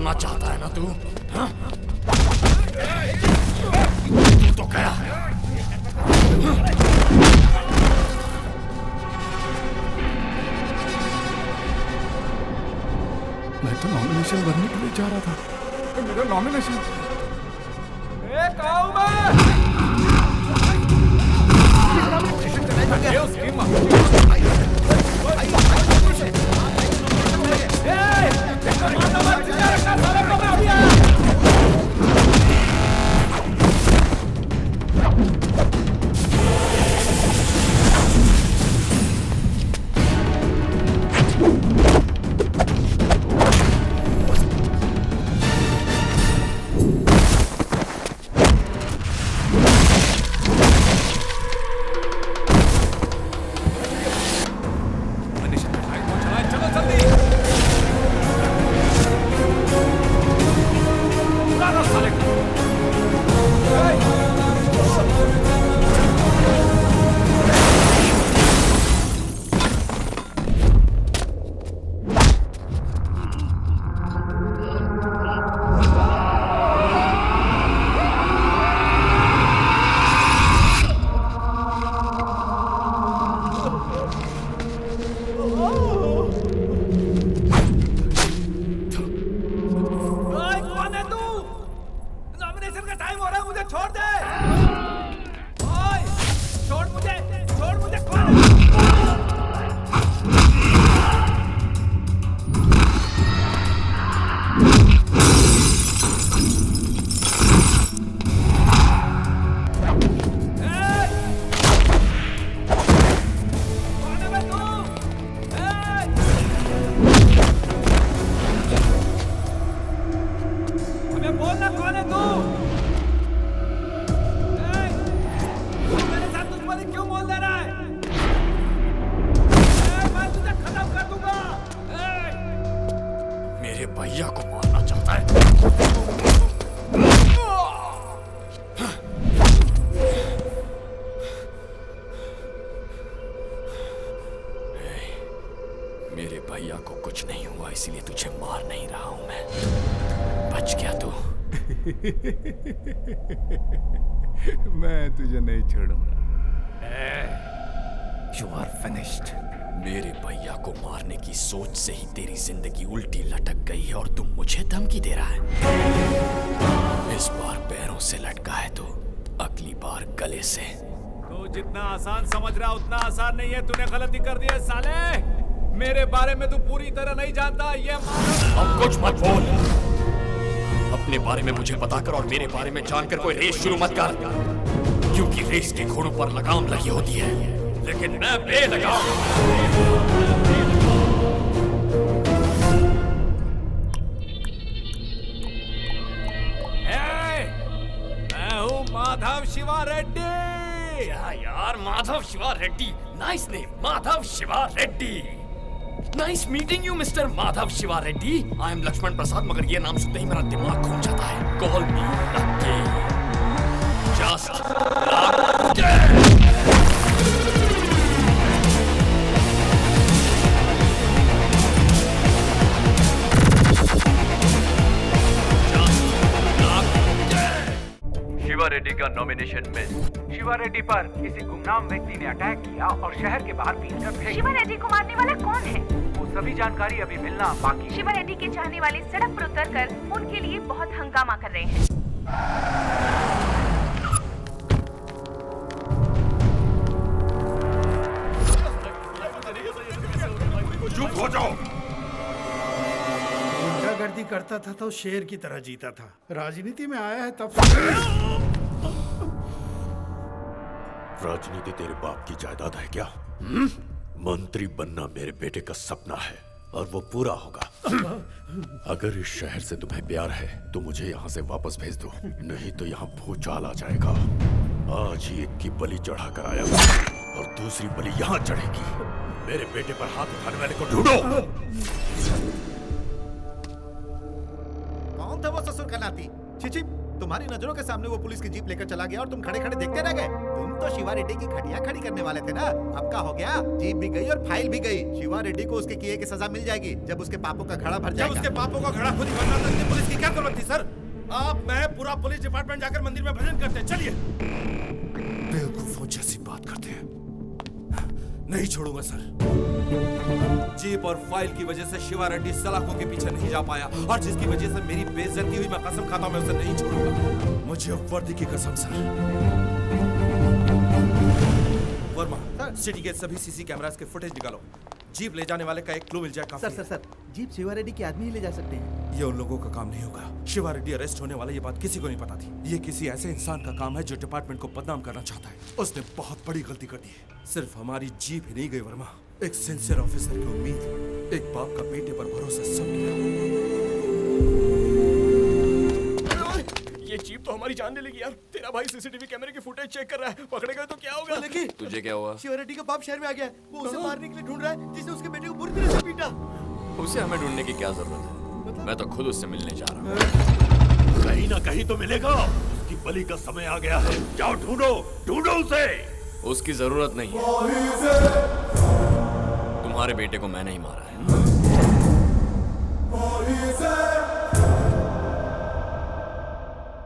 मारना चाहता है ना तू? हाँ? तू तो गया। मैं तो नॉमिनेशन भरने के लिए जा रहा था। मेरा नॉमिनेशन भैया को मारना चाहता है। मेरे भैया को कुछ नहीं हुआ, इसलिए तुझे मार नहीं रहा हूं मैं। बच गया तू। मैं तुझे नहीं छोड़ूंगा। You are finished। मेरे भैया को मारने की सोच से ही तेरी जिंदगी उल्टी लटक गई है और तुम मुझे धमकी दे रहा है। इस बार पैरों से लटका है तो अगली बार गले से। तो जितना आसान समझ रहा उतना आसान नहीं है। तूने गलती कर दी है साले। मेरे बारे में तू पूरी तरह नहीं जानता। ये अब कुछ मत बोल। अपने बारे में मुझे बताकर और मेरे बारे में जानकर कोई रेस शुरू मत कर, क्योंकि रेस के घोड़ों पर लगाम लगी होती है, लेकिन मैं बेलगाम। मैं हूँ माधव शिवा रेड्डी। क्या यार, Madhav Shiva Reddy? Nice name, Madhav Shiva Reddy. Nice meeting you mister Madhav Shiva Reddy. I am Lakshman Prasad, मगर ये नाम सुनते ही मेरा दिमाग घूम जाता है। कॉल मी लक्की। जस्ट लक्की। शिवा रेड्डी का नॉमिनेशन मिस। शिवा रेड्डी पर किसी गुमनाम व्यक्ति ने अटैक किया और शहर के बाहर पीटकर फेंक। शिवा रेड्डी को मारने वाला कौन है? वो सभी जानकारी अभी मिलना बाकी है। शिवा रेड्डी के चाहने वाले सड़क पर उतरकर उनके लिए बहुत हंगामा कर रहे हैं। चुप हो जाओ। गुंडागर्दी करता था तो शेर की तरह जीता था। राजनीति में आया है तब राजनीति तेरे बाप की जायदाद है क्या? मंत्री बनना मेरे बेटे का सपना है और वो पूरा होगा। अगर इस शहर से तुम्हें प्यार है तो मुझे यहाँ से वापस भेज दो, नहीं तो यहाँ भूचाल आ जाएगा। आज ही एक की बलि चढ़ा कर आया और दूसरी बलि यहाँ चढ़ेगी। मेरे बेटे पर हाथ उठाने वाले को ढूंढो। कौन था वो ससुर का नाती? छिछी, तुम्हारी नजरों के सामने वो पुलिस की जीप लेकर चला गया और तुम खड़े खड़े देखते रह गए। तुम तो शिवा रेड्डी की खटिया खड़ी करने वाले थे ना। अब क्या हो गया? जीप भी गई और फाइल भी गई। शिवा रेड्डी को उसके किए की सजा मिल जाएगी जब उसके पापों का घड़ा भर जाएगा। जब उसके पापों का घड़ा खुद ही भरना था, पुलिस की क्या जरूरत थी सर? आप मैं पूरा पुलिस डिपार्टमेंट जाकर मंदिर में भजन करते। चलिए। बेवकूफों जैसी बात करते हैं। नहीं छोड़ूंगा सर। जीप और फाइल की वजह से शिवा रेड्डी सलाखों के पीछे नहीं जा पाया और जिसकी वजह से मेरी बेइज्जती हुई, मैं कसम खाता हूं मैं उसे नहीं छोड़ूंगा। मुझे वर्दी की कसम सर। वर्मा, सिटी के सभी सीसी कैमरास के फुटेज निकालो। जीप ले जाने वाले का एक क्लू मिल जाए काफी। सर जीप शिवा रेड्डी के आदमी ही ले जा सकते हैं। ये उन लोगों का काम नहीं होगा। शिवा रेड्डी अरेस्ट होने वाला, ये बात किसी को नहीं पता थी। ये किसी ऐसे इंसान का काम है जो डिपार्टमेंट को बदनाम करना चाहता है। उसने बहुत बड़ी गलती कर दी है। सिर्फ हमारी जीप ही नहीं गई वर्मा, एक सिंसियर ऑफिसर की उम्मीद, एक बाप का बेटे पर भरोसा सब गया। ये जीप तो हमारी जान ले लेगी यार। तेरा भाई सीसीटीवी कैमरे की फुटेज चेक कर रहा है। पकड़े गए तो क्या होगा? तुझे क्या हुआ? शिवा रेड्डी का बाप शहर में आ गया है। वो उसे मारने के लिए ढूंढ रहा है जिसने उसके बेटे को बुरी तरह से पीटा। उसे हमें ढूंढने की क्या जरूरत है? मैं तो खुद उससे मिलने जा रहा हूँ। कहीं ना कहीं तो मिलेगा। उसकी बलि का समय आ गया है। जाओ ढूंढो उसे। उसकी जरूरत नहीं है। तुम्हारे बेटे को मैंने ही मारा है।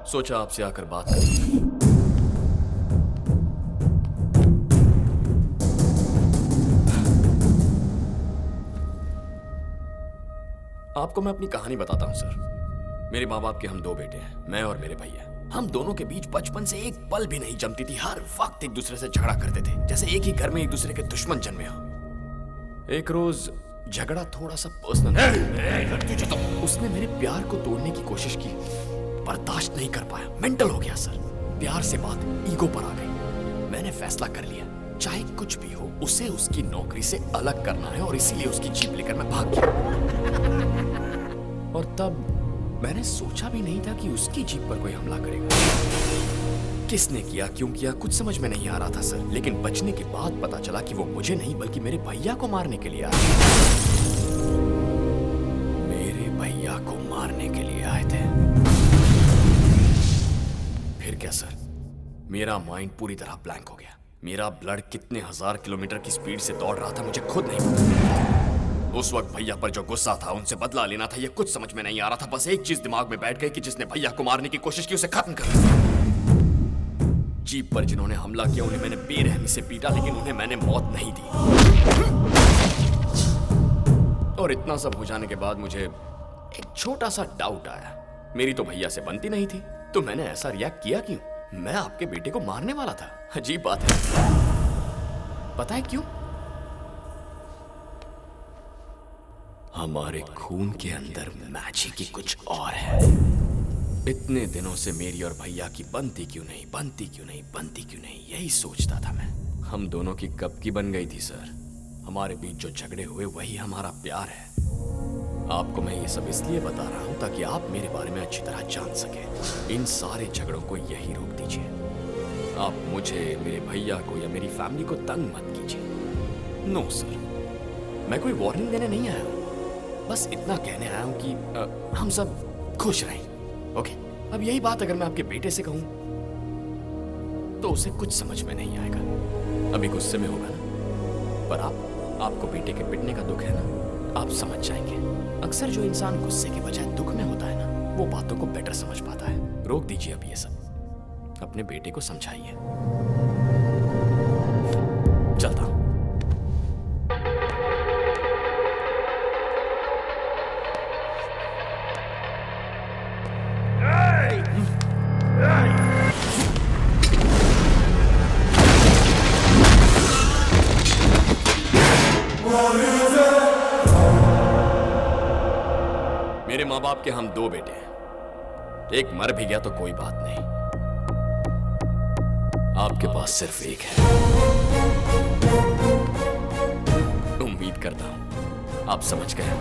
सोचा आपसे आकर बात करूं। आपको मैं अपनी कहानी बताता हूं सर। मेरे माँ बाप के हम दो बेटे हैं, मैं और मेरे भैया। हम दोनों के बीच बचपन से एक पल भी नहीं जमती थी। हर वक्त एक दूसरे से झगड़ा करते थे, जैसे एक ही घर में एक दूसरे के दुश्मन जन्मे हो। एक रोज झगड़ा थोड़ा सा पर्सनल। तो उसने मेरे प्यार को तोड़ने की कोशिश की, बर्दाश्त नहीं कर पाया, मेंटल हो गया सर। प्यार से बात ईगो पर आ गई। मैंने फैसला कर लिया, चाहे कुछ भी हो उसे उसकी नौकरी से अलग करना है और इसीलिए उसकी जीप लेकर मैं भाग गया। और तब मैंने सोचा भी नहीं था कि उसकी जीप पर कोई हमला करेगा। किसने किया, क्यों किया, कुछ समझ में नहीं आ रहा था सर। लेकिन बचने के बाद पता चला कि वो मुझे नहीं बल्कि मेरे भैया को मारने के लिए आए। मेरे भैया को मारने के लिए आए थे। फिर क्या सर, मेरा माइंड पूरी तरह ब्लैंक हो गया। मेरा ब्लड कितने हजार किलोमीटर की स्पीड से दौड़ रहा था मुझे खुद नहीं पता। उस वक्त भैया पर जो गुस्सा था, उनसे बदला लेना था, ये कुछ समझ में नहीं आ रहा था। बस एक चीज दिमाग में बैठ गई कि जिसने भैया को मारने की कोशिश की उसे खत्म कर दिया। जीप पर जिन्होंने हमला किया उन्हें मैंने बेरहमी से पीटा, लेकिन उन्हें मैंने मौत नहीं दी। और इतना सब हो जाने के बाद मुझे एक छोटा सा डाउट आया। मेरी तो भैया से बनती नहीं थी, तो मैंने ऐसा रिएक्ट किया क्यों? मैं आपके बेटे को मारने वाला था। अजीब बात है। पता है क्यों? हमारे खून के अंदर मैजिक ही कुछ और है। इतने दिनों से मेरी और भैया की बनती क्यों नहीं, यही सोचता था मैं। हम दोनों की कब की बन गई थी सर। हमारे बीच जो झगड़े हुए वही हमारा प्यार है। आपको मैं ये सब इसलिए बता रहा हूं ताकि आप मेरे बारे में अच्छी तरह जान सकें। इन सारे झगड़ों को यही रोक दीजिए। आप मुझे, मेरे भैया को या मेरी फैमिली को तंग मत कीजिए। नो सर, मैं कोई वार्निंग देने नहीं आया हूं। बस इतना कहने आया हूं कि हम सब खुश रहें। ओके, अब यही बात अगर मैं आपके बेटे से कहूं तो उसे कुछ समझ में नहीं आएगा। अभी गुस्से में होगा ना, पर आपको बेटे के पिटने का दुख है ना, आप समझ जाएंगे। अक्सर जो इंसान गुस्से के बजाय दुख में होता है ना, वो बातों को बेटर समझ पाता है। रोक दीजिए अब ये सब, अपने बेटे को समझाइए। चलता हूं। मेरे माँ बाप के हम दो बेटे हैं। एक मर भी गया तो कोई बात नहीं, आपके पास सिर्फ एक है। उम्मीद करता हूं आप समझ गए।